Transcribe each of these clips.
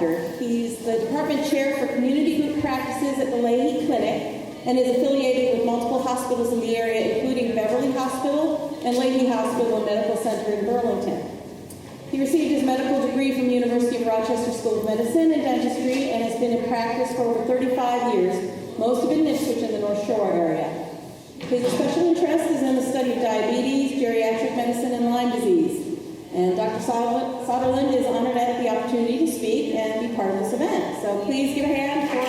doctor. He's the department chair for community group practices at the Leahy Clinic and is affiliated with multiple hospitals in the area, including Beverly Hospital and Leahy Hospital and Medical Center in Burlington. He received his medical degree from the University of Rochester School of Medicine and Dentistry and has been in practice for over 35 years, most of it in IPswich in the North Shore area. His special interest is in the study of diabetes, geriatric medicine, and Lyme disease. And Dr. Soderlund is honored to have the opportunity to speak and be part of this event. So please give a hand for...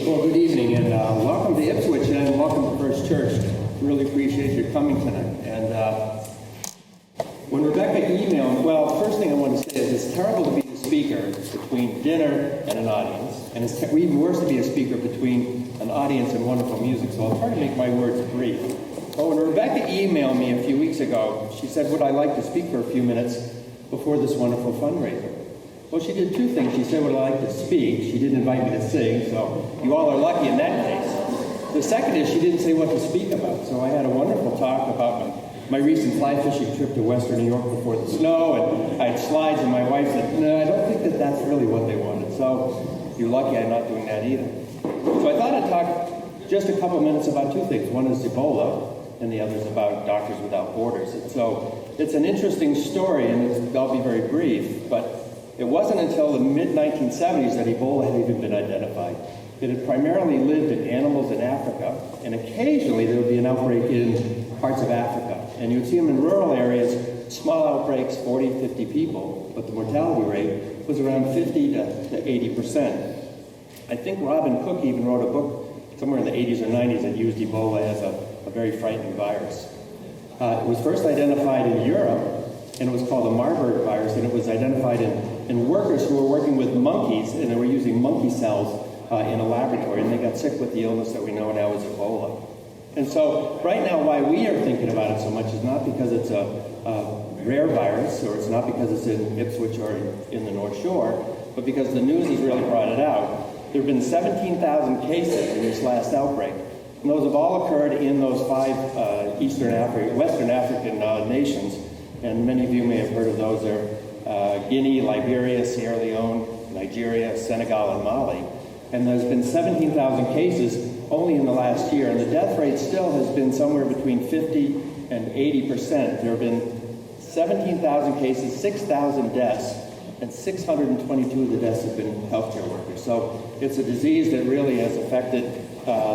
Well, good evening, and welcome to IPswich, and welcome to First Church. Really appreciate your coming tonight. And when Rebecca emailed, well, first thing I want to say is it's terrible to be the speaker between dinner and an audience, and it's even worse to be a speaker between an audience and wonderful music, so I'll try to make my words brief. But when Rebecca emailed me a few weeks ago, she said, would I like to speak for a few minutes before this wonderful fundraiser? Well, she did two things. She said, would I like to speak? She didn't invite me to sing, so you all are lucky in that case. The second is she didn't say what to speak about, so I had a wonderful talk about my recent fly fishing trip to Western New York before the snow, and I had slides, and my wife said, no, I don't think that that's really what they wanted. So you're lucky I'm not doing that either. So I thought I'd talk just a couple minutes about two things. One is Ebola, and the other is about Doctors Without Borders. And so it's an interesting story, and I'll be very brief, but it wasn't until the mid-1970s that Ebola had even been identified. It had primarily lived in animals in Africa, and occasionally there would be an outbreak in parts of Africa. And you would see them in rural areas, small outbreaks, 40, 50 people, but the mortality rate was around 50 to 80%. I think Robin Cook even wrote a book somewhere in the 80s or 90s that used Ebola as a very frightening virus. It was first identified in Europe, and it was called the Marburg virus, and it was identified in workers who were working with monkeys, and they were using monkey cells in a laboratory, and they got sick with the illness that we know now as Ebola. And so right now, why we are thinking about it so much is not because it's a rare virus, or it's not because it's in IPswich or in the North Shore, but because the news has really brought it out. There have been 17,000 cases in this last outbreak, and those have all occurred in those five Western African nations, and many of you may have heard of those. They're Guinea, Liberia, Sierra Leone, Nigeria, Senegal, and Mali. And there's been 17,000 cases only in the last year, and the death rate still has been somewhere between 50 and 80%. There have been 17,000 cases, 6,000 deaths, and 622 of the deaths have been healthcare workers. So it's a disease that really has affected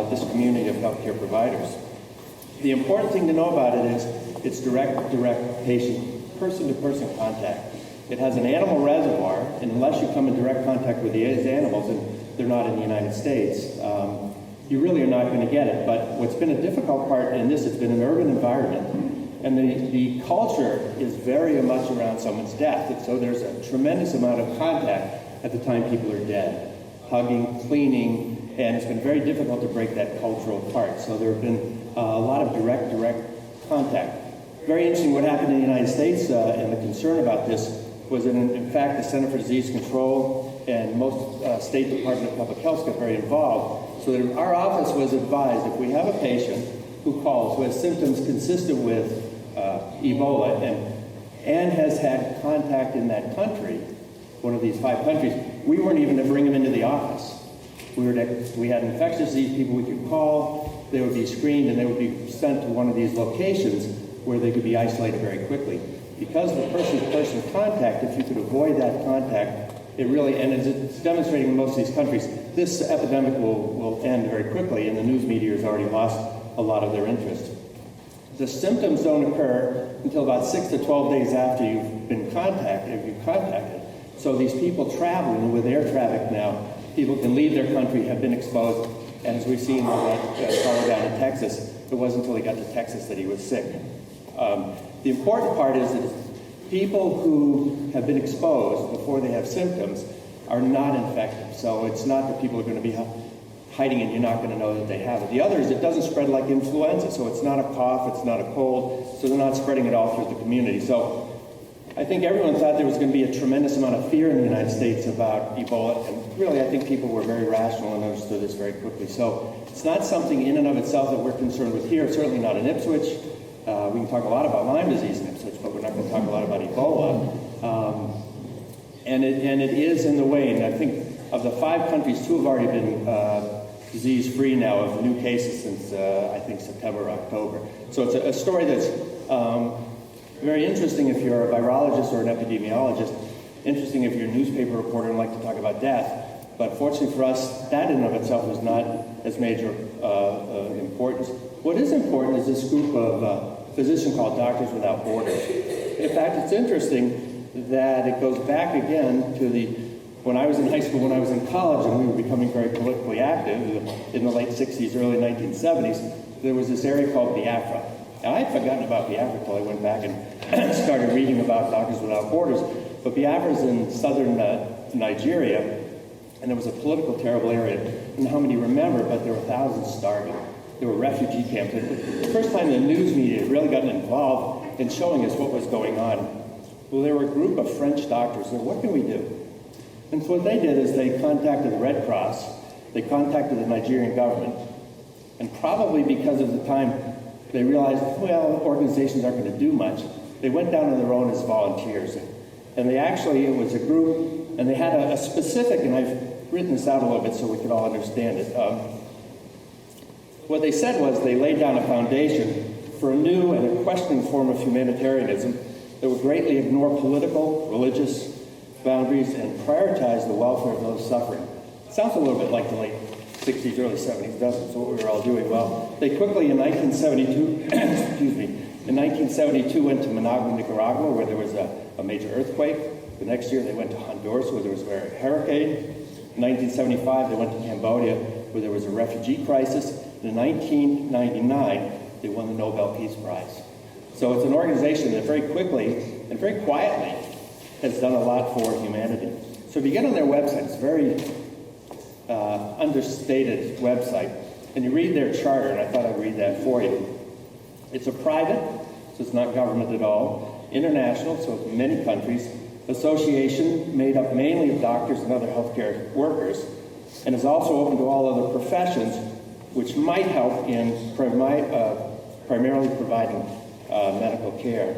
this community of healthcare providers. The important thing to know about it is it's direct patient, person-to-person contact. It has an animal reservoir, and unless you come in direct contact with these animals, and they're not in the United States, you really are not going to get it. But what's been a difficult part in this, it's been an urban environment, and the culture is very much around someone's death. And so there's a tremendous amount of contact at the time people are dead, hugging, cleaning, and it's been very difficult to break that cultural apart. So there have been a lot of direct contact. Very interesting what happened in the United States, and the concern about this was that, in fact, the Center for Disease Control and most State Department of Public Health got very involved, so that our office was advised if we have a patient who calls who has symptoms consistent with Ebola and has had contact in that country, one of these five countries, we weren't even to bring them into the office. We had infectious disease people we could call, they would be screened, and they would be sent to one of these locations where they could be isolated very quickly. Because of the person-to-person contact, if you could avoid that contact, it really, and it's demonstrating in most of these countries, this epidemic will end very quickly, and the news media has already lost a lot of their interest. The symptoms don't occur until about 6 to 12 days after you've been contacted. So these people traveling with air traffic now, people can leave their country, have been exposed, and as we've seen in that fellow down in Texas, it wasn't until he got to Texas that he was sick. The important part is that people who have been exposed before they have symptoms are not infected. So it's not that people are going to be hiding and you're not going to know that they have it. The other is it doesn't spread like influenza. So it's not a cough, it's not a cold, so they're not spreading it all through the community. So I think everyone thought there was going to be a tremendous amount of fear in the United States about Ebola, and really I think people were very rational and understood this very quickly. So it's not something in and of itself that we're concerned with here, certainly not in Ipswich. We can talk a lot about Lyme disease in Ipswich, but we're not going to talk a lot about Ebola. And it is in the wane. I think of the 5 countries, 2 have already been disease-free now of new cases since, I think, September or October. So it's a story that's very interesting if you're a virologist or an epidemiologist, interesting if you're a newspaper reporter and like to talk about death. But fortunately for us, that in and of itself is not as major importance. What is important is this group of physicians called Doctors Without Borders. In fact, it's interesting that it goes back again to when I was in high school, when I was in college, and we were becoming very politically active in the late 60s, early 1970s, there was this area called Biafra. Now, I had forgotten about Biafra until I went back and started reading about Doctors Without Borders. But Biafra is in southern Nigeria, and it was a political terrible area. I don't know how many remember, but there were thousands starving. There were refugee camps. The first time the news media had really gotten involved in showing us what was going on. Well, there were a group of French doctors that, what can we do? And so what they did is they contacted the Red Cross, they contacted the Nigerian government, and probably because of the time they realized, well, organizations aren't going to do much, they went down on their own as volunteers. And it was a group, and they had a specific, and I've written this out a little bit so we could all understand it. What they said was they laid down a foundation for a new and a questioning form of humanitarianism that would greatly ignore political, religious boundaries and prioritize the welfare of those suffering. It sounds a little bit like the late 60s, early 70s, doesn't it? So what we were all doing. Well, they quickly in 1972, in 1972 went to Managua, Nicaragua, where there was a major earthquake. The next year they went to Honduras, where there was a hurricane. In 1975 they went to Cambodia, where there was a refugee crisis. In 1999 they won the Nobel Peace Prize. So it's an organization that very quickly and very quietly has done a lot for humanity. So if you get on their website, it's a very understated website, and you read their charter, and I thought I'd read that for you. It's a private, so it's not government at all, international, so it's many countries, association made up mainly of doctors and other healthcare workers, and is also open to all other professions, which might help in primarily providing medical care.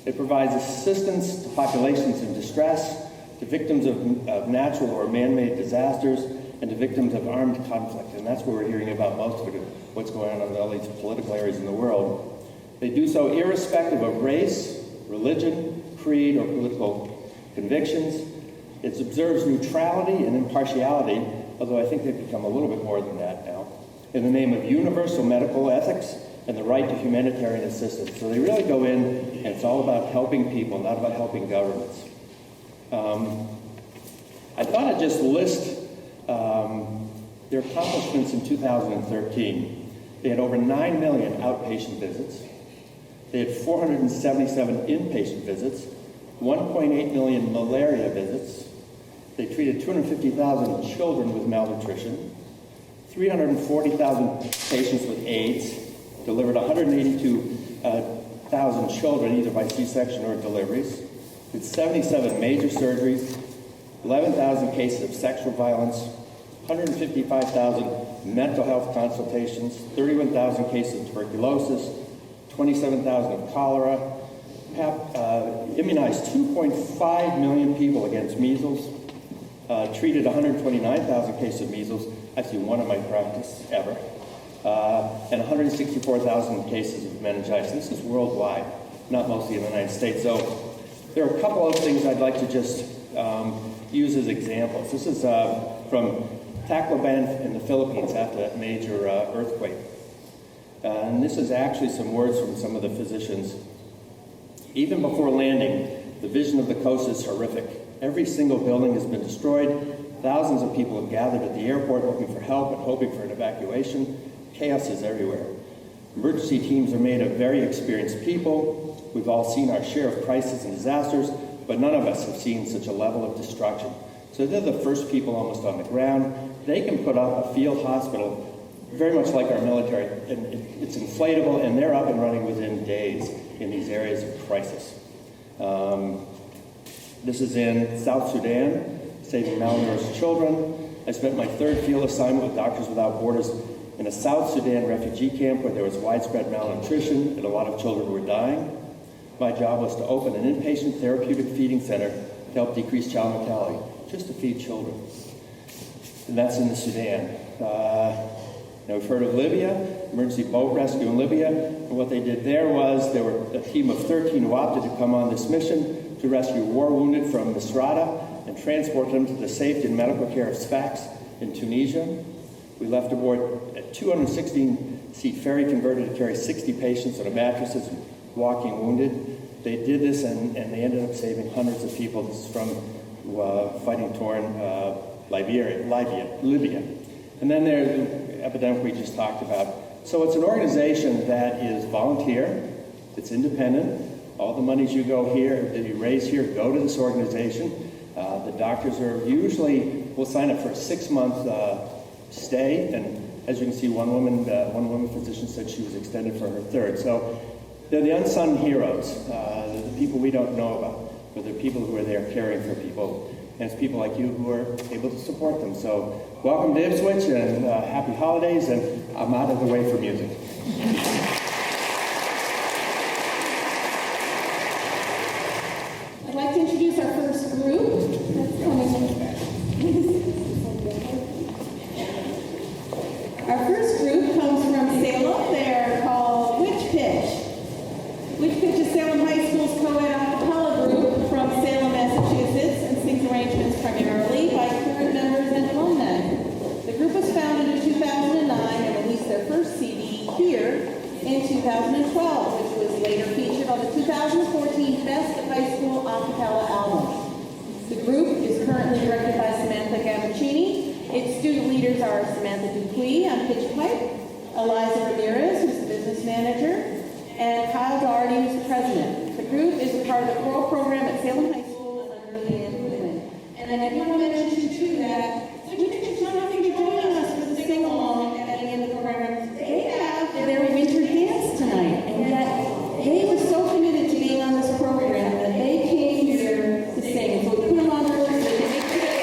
It provides assistance to populations in distress, to victims of natural or man-made disasters, and to victims of armed conflict. And that's what we're hearing about most of it, what's going on in all these political areas in the world. They do so irrespective of race, religion, creed, or political convictions. It observes neutrality and impartiality, although I think they've become a little bit more than that now, in the name of universal medical ethics and the right to humanitarian assistance. So they really go in, and it's all about helping people, not about helping governments. I thought I'd just list their accomplishments in 2013. They had over 9 million outpatient visits. They had 477 inpatient visits, 1.8 million malaria visits. They treated 250,000 children with malnutrition, 340,000 patients with AIDS, delivered 182,000 children either by C-section or deliveries, did 77 major surgeries, 11,000 cases of sexual violence, 155,000 mental health consultations, 31,000 cases of tuberculosis, 27,000 of cholera, immunized 2.5 million people against measles, treated 129,000 cases of measles, actually one in my practice ever, and 164,000 cases of meningitis. This is worldwide, not mostly in the United States. So there are a couple of things I'd like to just use as examples. This is from Tacloban in the Philippines after that major earthquake. And this is actually some words from some of the physicians. Even before landing, the vision of the coast is horrific. Every single building has been destroyed. Thousands of people have gathered at the airport looking for help and hoping for an evacuation. Chaos is everywhere. Emergency teams are made of very experienced people. We've all seen our share of crises and disasters, but none of us have seen such a level of destruction. So they're the first people almost on the ground. They can put up a field hospital very much like our military, and it's inflatable, and they're up and running within days. in these areas of crisis. This is in South Sudan, saving malnourished children. I spent my third field assignment with Doctors Without Borders in a South Sudan refugee camp where there was widespread malnutrition and a lot of children were dying. My job was to open an inpatient therapeutic feeding center to help decrease child mortality, just to feed children. And that's in the Sudan. Now we've heard of Libya, emergency boat rescue in Libya. And what they did there was there were a team of 13 who opted to come on this mission to rescue war wounded from Misrata and transport them to the safety and medical care of Sfax in Tunisia. We left aboard a 216-seat ferry converted to carry 60 patients on mattresses and walking wounded. They did this and they ended up saving hundreds of people. This is from fighting-torn Libya. And then there's the epidemic we just talked about. So it's an organization that is volunteer, it's independent. All the monies you raise here go to this organization. The doctors will sign up for a 6-month stay, and as you can see, one woman physician said she was extended for her third. So they're the unsung heroes, the people we don't know about, but they're people who are there caring for people. And it's people like you who are able to support them. So welcome to IPswich and happy holidays, and I'm out of the way for music. I'd like to introduce our first group that's coming. Our first group comes from Salem. They're called IPswich. IPswich is Salem High School's co-ed a cappella group from Salem, Massachusetts, and sings arrangements primarily by current members and alumni. The group was founded in 2009 and released their first CD here in 2012, which was later featured on the 2014 Best of High School a cappella album. The group is currently directed by Samantha Gavaccini. Its student leaders are Samantha Dupuy on pitch pipe, Eliza Ramirez, who's the business manager, and Kyle Doherty, who's the president. The group is a part of the choral program at Salem High School under Leanne Goodman. And I did want to mention, too, that IPswich is not having to join us for the sing-along at the end of the program. They have their winter dance tonight, and yet they were so committed to being on this program that they came here to sing. And so we put them on board so they can make sure that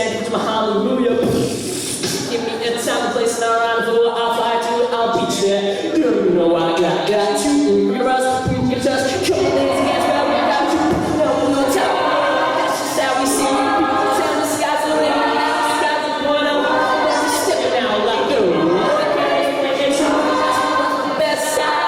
stand with my hallelujah. Give me a time, a place, and a rendezvous. I'll fly to it, I'll beat you there. You know I got you. Your us, your touch, couple things against me, we got you. No, we'll tell you. That's just how we see it. People tell the sky's the limit, the sky's the point. I'm stepping out like the it's the best side.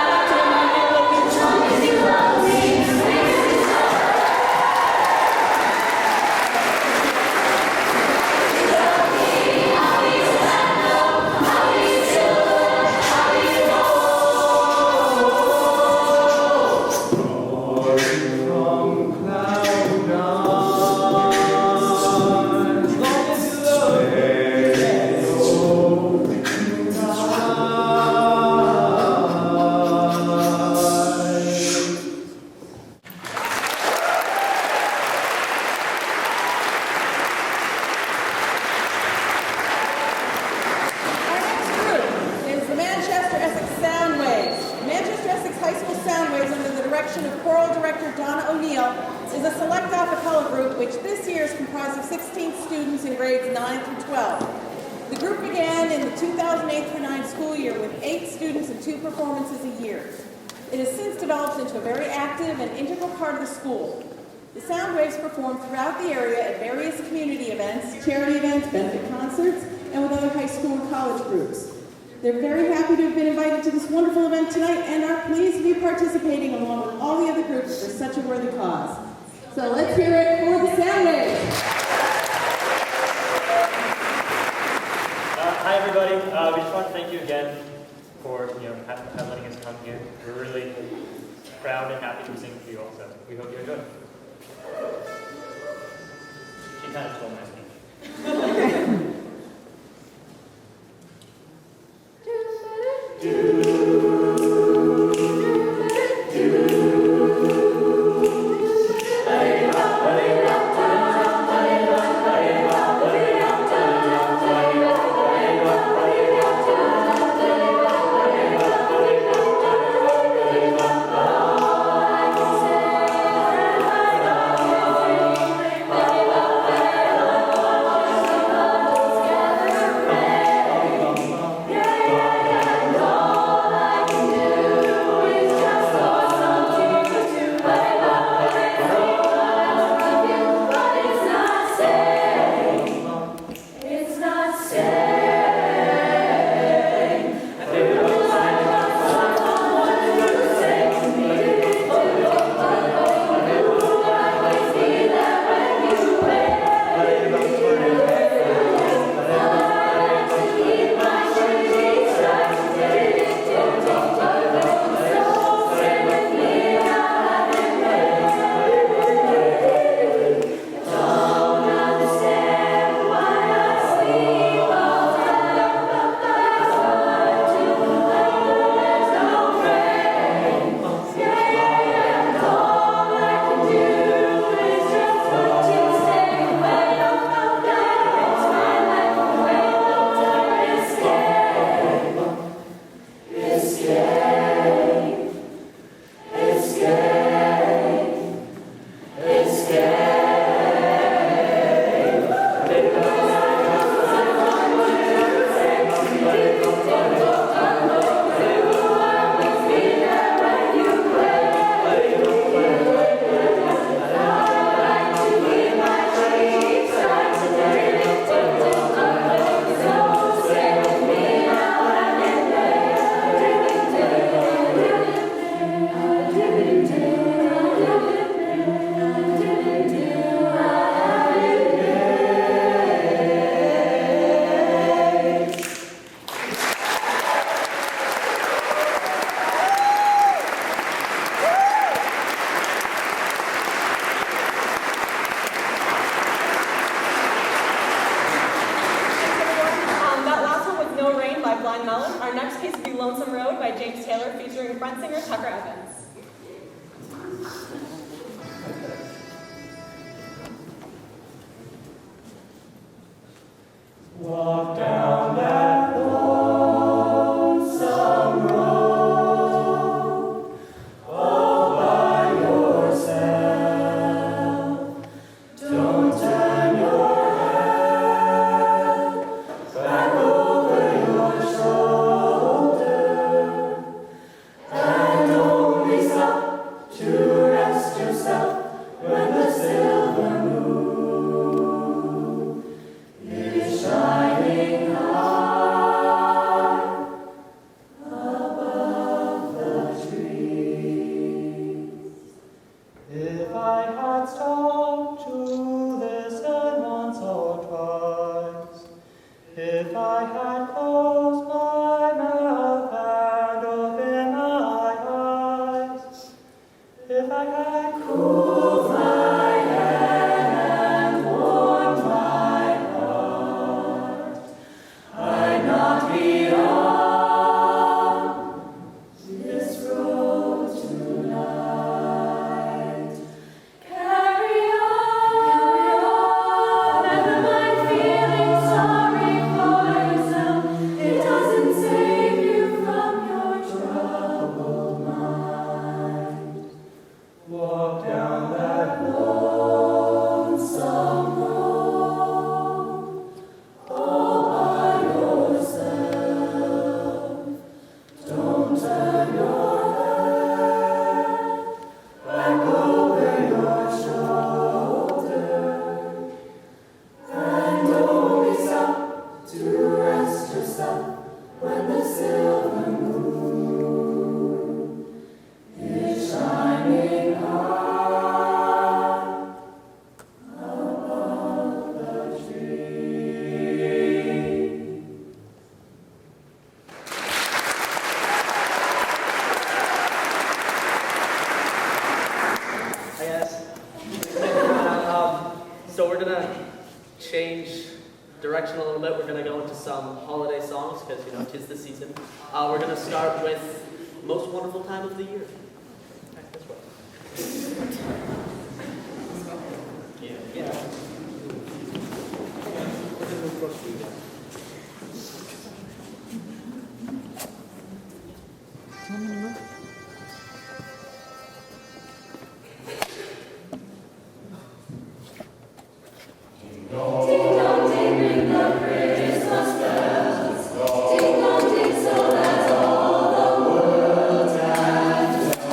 Is a select a cappella group which this year is comprised of 16 students in grades 9 through 12. The group began in the 2008-09 school year with 8 students and 2 performances a year. It has since developed into a very active and integral part of the school. The Soundwaves perform throughout the area at various community events, charity events, benefit concerts, and with other high school and college groups. They're very happy to have been invited to this wonderful event tonight and are pleased to be participating along with all the other groups for such a worthy cause. So let's hear it for the Soundwaves. Hi everybody, we just want to thank you again for letting us come here. We're really proud and happy to sing for you all, so we hope you enjoy. She kind of stole my speech. Our next piece will be Lonesome Road by James Taylor, featuring front singer Tucker Evans. Walk down that lonesome road, all by yourself. Don't turn your head. If I had closed my mouth and opened my eyes, if I had cooled my head and warmed my heart, I'd not be on this road tonight. Carry on, never mind feeling sorry for yourself. It doesn't save you from your troubled mind. Walk down that lonesome road all by yourself. Don't turn your head back over your shoulder, and only stop to rest yourself when the silver moon is shining high above the tree. Hi guys. So we're gonna change direction a little bit. We're gonna go into some holiday songs because you know 'tis the season. We're gonna start with most wonderful time of the year. Alright, this way. Yeah. We're gonna move close to you guys. Ding dong ding, ring the Christmas bells. Ding dong ding, so that all the world can tell.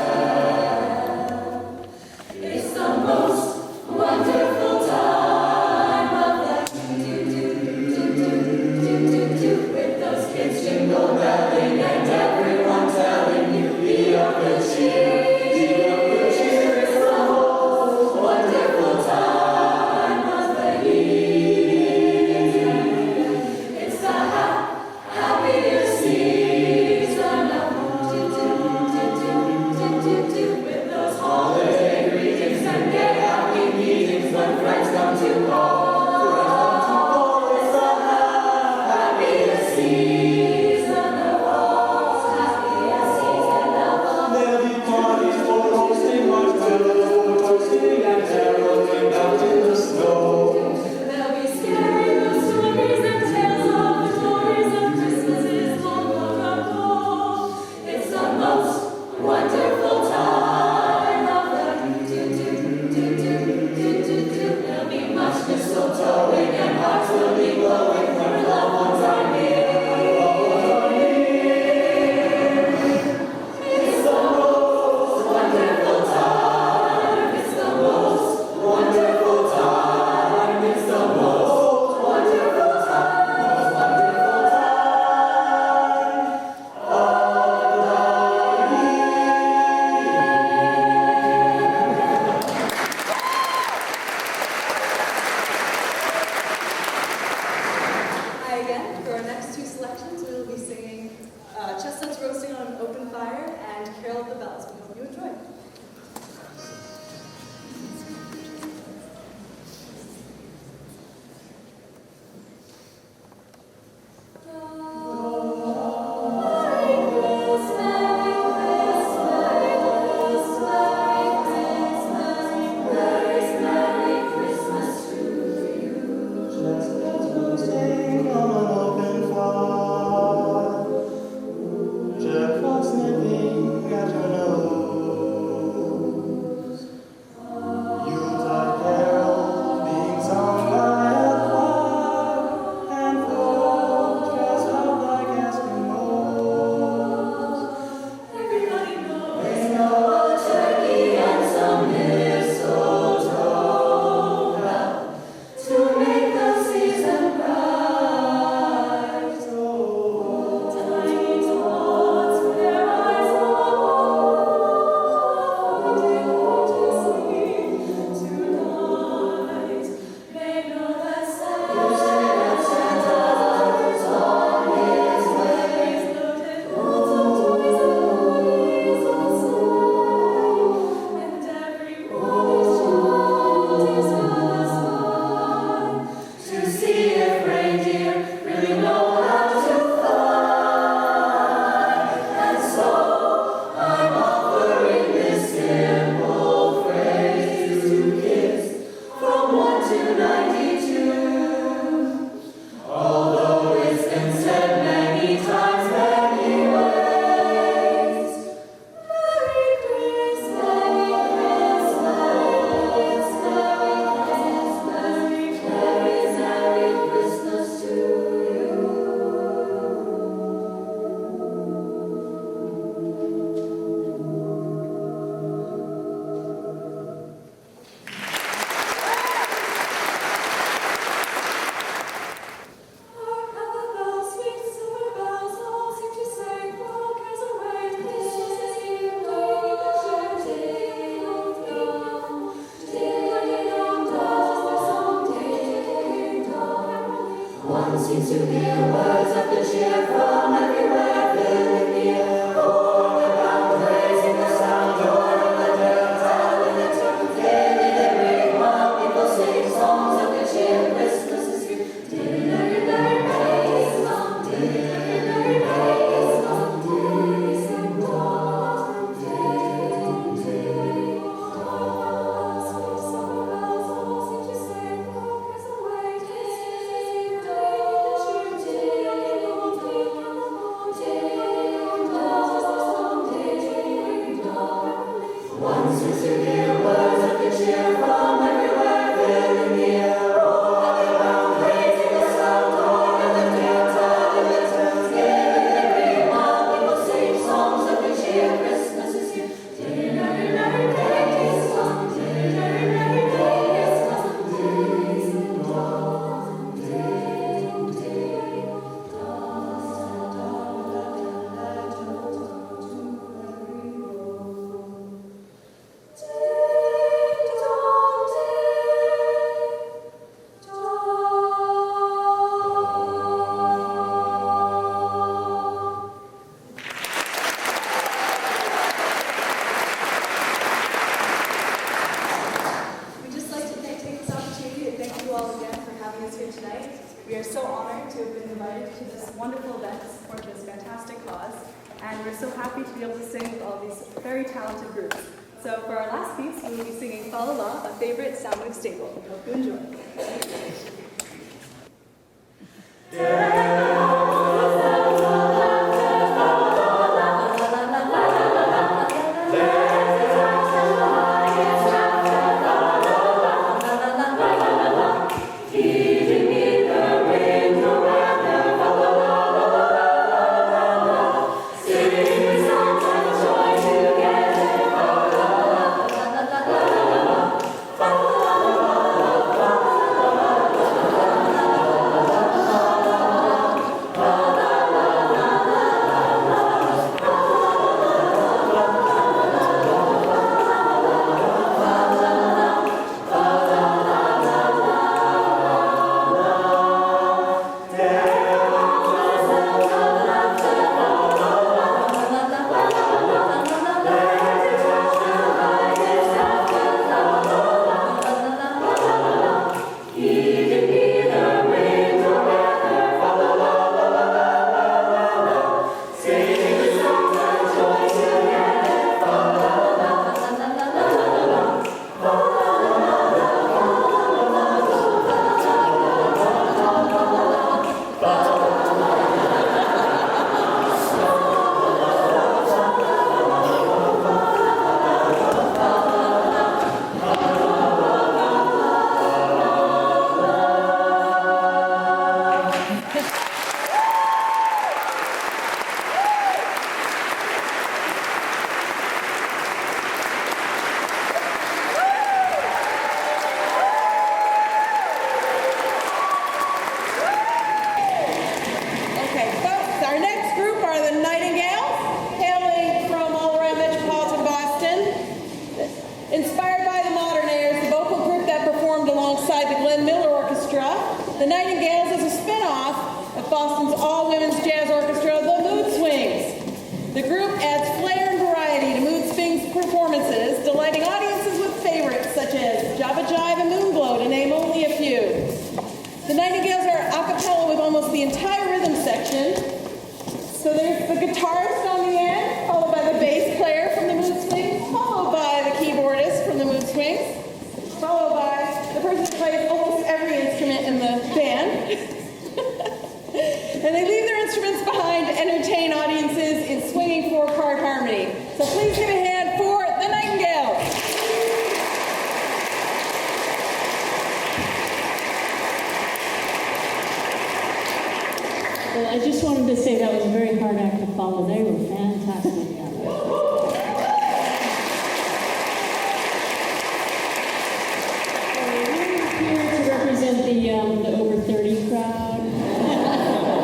One seems to hear words of good cheer from everywhere, filling the air. All around, raising the sound, joy of the day, telling the tune. Daily they ring while people sing songs of good cheer. Christmas is here. Dilly, dilly, dilly, praise long. Dilly, dilly, dilly, praise long. Dilly, sing long. Dilly, dilly, long. Sweet summer bells all seem to say, "Look as away, 'tis the day that you did." One seems to hear words of good cheer from everywhere, filling the air. All around, raising the sound, joy of the day, telling the tune. Daily they ring while people sing songs of good cheer. Christmas is here. Dilly, dilly, dilly, praise long. Dilly, dilly, dilly, praise long. Dilly, sing long. Dilly, dilly, We'd just like to take this opportunity to thank you all again for having us here tonight. We are so honored to have been invited to this wonderful event to support this fantastic cause, and we're so happy to be able to sing with all these very talented groups. So for our last piece, we will be singing Fa La La, a favorite Soundwave staple. We hope you enjoy. Okay, folks, our next group are the Nightingales, hailing from all around metropolitan Boston. Inspired by the Modernaires, the vocal group that performed alongside the Glenn Miller Orchestra, the Nightingales is a spin-off of Boston's all-women's jazz orchestra, the Mood Swings. The group adds flair and variety to Mood Swings performances, delighting audiences with favorites such as Java Jive and Moonglow, to name only a few. The Nightingales are a cappella with almost the entire rhythm section. So there's the guitarist on the end, followed by the bass player from the Mood Swings, followed by the keyboardist from the Mood Swings, followed by the person who plays almost every instrument in the band. And they leave their instruments behind to entertain audiences in swinging four-part harmony. So please give a hand for the Nightingales. Well, I just wanted to say that was a very hard act to follow. They were fantastic. We're here to represent the over 30 crowd.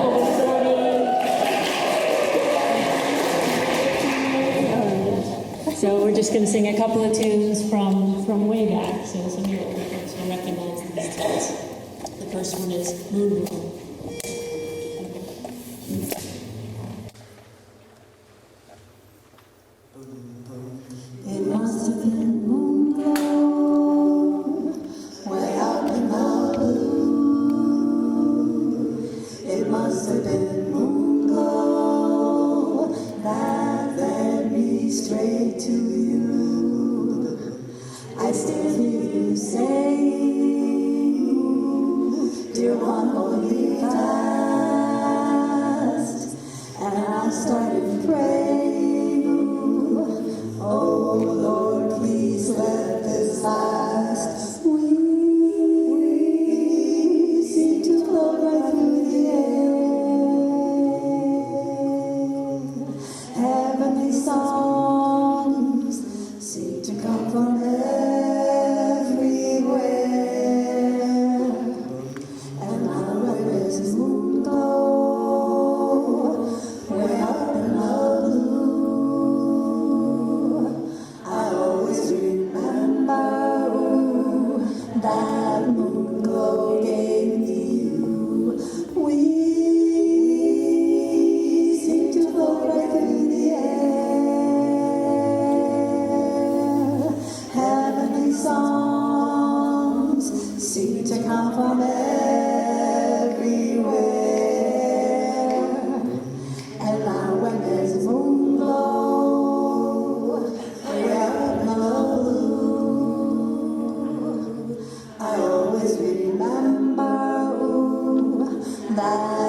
Over 40. All right. So we're just going to sing a couple of tunes from way back, so some of your older folks will recognize these tunes. The first one is Moon Glow. to you. I still hear you say, dear one, hold me fast. And I started praying, oh Lord, please let this last. We seem to float right through the air. Heavenly songs seem to come from everywhere. And now when there's a moon glow, way up in the blue, I always remember that moon glow gave me you. We seem to float right through the air. Heavenly songs seem to come from everywhere. And now when there's a moon glow, way up in the blue, I always remember that